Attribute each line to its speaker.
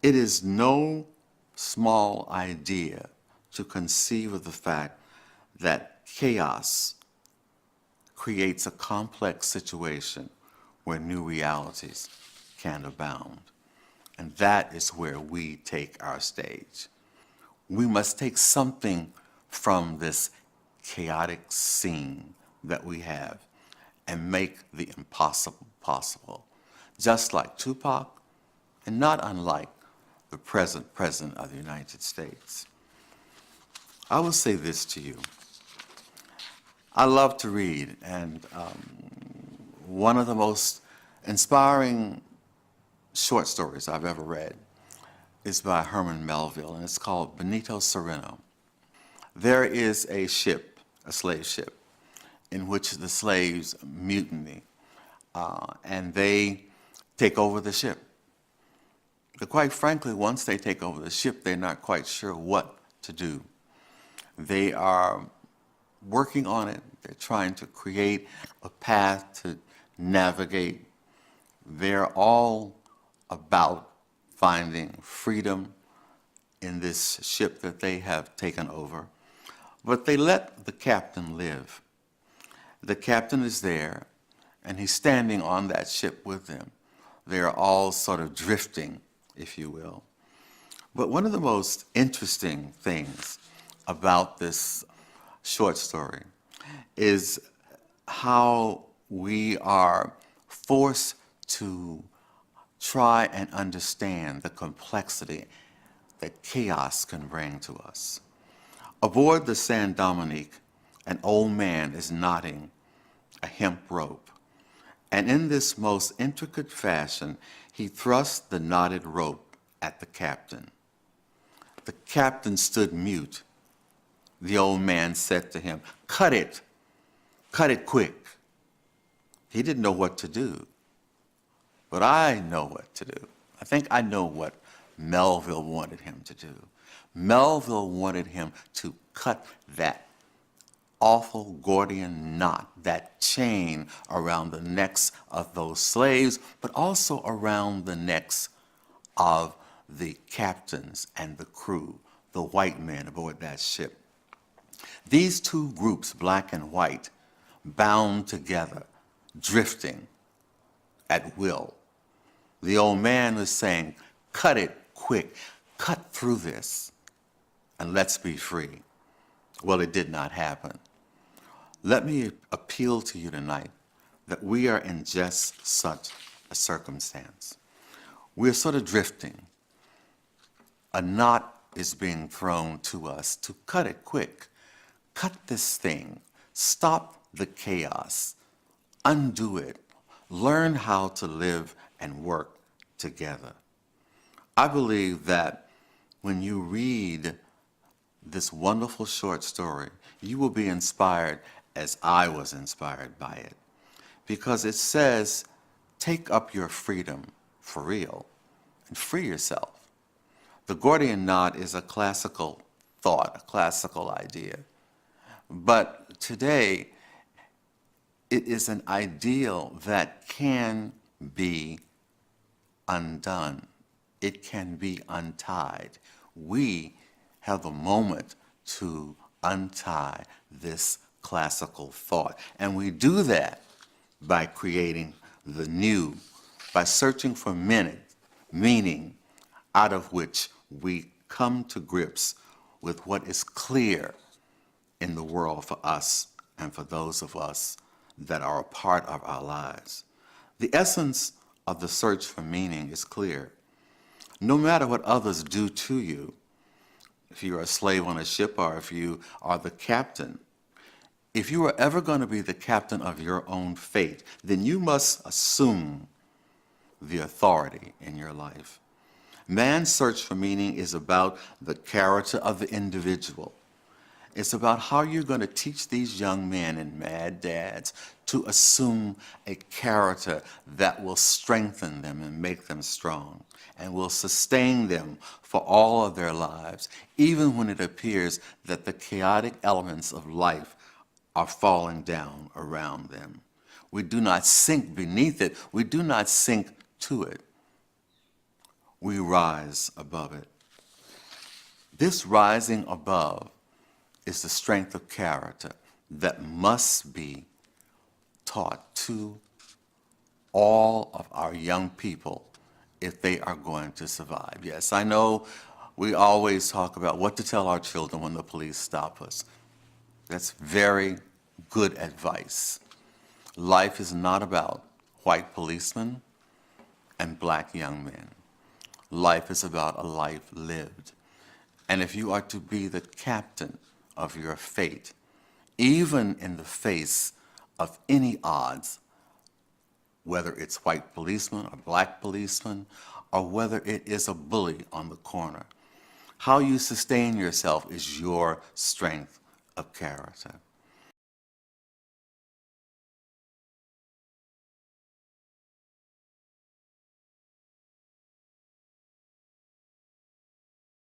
Speaker 1: It is no small idea to conceive of the fact that chaos creates a complex situation where new realities can abound. And that is where we take our stage. We must take something from this chaotic scene that we have and make the impossible possible, just like Tupac and not unlike the present President of the United States. I will say this to you. I love to read, and one of the most inspiring short stories I've ever read is by Herman Melville, and it's called Benito Cereno. There is a ship, a slave ship, in which the slaves mutiny, and they take over the ship. But quite frankly, once they take over the ship, they're not quite sure what to do. They are working on it. They're trying to create a path to navigate. They're all about finding freedom in this ship that they have taken over. But they let the captain live. The captain is there, and he's standing on that ship with them. They're all sort of drifting, if you will. But one of the most interesting things about this short story is how we are forced to try and understand the complexity that chaos can bring to us. Aboard the San Dominique, an old man is knotting a hemp rope, and in this most intricate fashion, he thrusts the knotted rope at the captain. The captain stood mute. The old man said to him, cut it quick." He didn't know what to do, but I know what to do. I think I know what Melville wanted him to do. Melville wanted him to cut that awful Gordian knot, that chain around the necks of those slaves, but also around the necks of the captains and the crew, the white men aboard that ship. These two groups, black and white, bound together, drifting at will. The old man was saying, cut it quick, cut through this, and let's be free. Well, it did not happen. Let me appeal to you tonight that we are in just such a circumstance. We're sort of drifting. A knot is being thrown to us to cut it quick. Cut this thing. Stop the chaos. Undo it. Learn how to live and work together. I believe that when you read this wonderful short story, you will be inspired as I was inspired by it. Because it says, take up your freedom for real and free yourself. The Gordian knot is a classical thought, a classical idea. But today, it is an ideal that can be undone. It can be untied. We have a moment to untie this classical thought. And we do that by creating the new, by searching for meaning out of which we come to grips with what is clear in the world for us and for those of us that are a part of our lives. The essence of the search for meaning is clear. No matter what others do to you, if you're a slave on a ship or if you are the captain, if you are ever going to be the captain of your own fate, then you must assume the authority in your life. Man's search for meaning is about the character of the individual. It's about how you're going to teach these young men and mad dads to assume a character that will strengthen them and make them strong and will sustain them for all of their lives, even when it appears that the chaotic elements of life are falling down around them. We do not sink beneath it. We do not sink to it. we rise above it. This rising above is the strength of character that must be taught to all of our young people if they are going to survive. Yes, I know we always talk about what to tell our children when the police stop us. That's very good advice. Life is not about white policemen and black young men. Life is about a life lived. And if you are to be the captain of your fate, even in the face of any odds, whether it's white policeman or black policeman, or whether it is a bully on the corner, how you sustain yourself is your strength of character.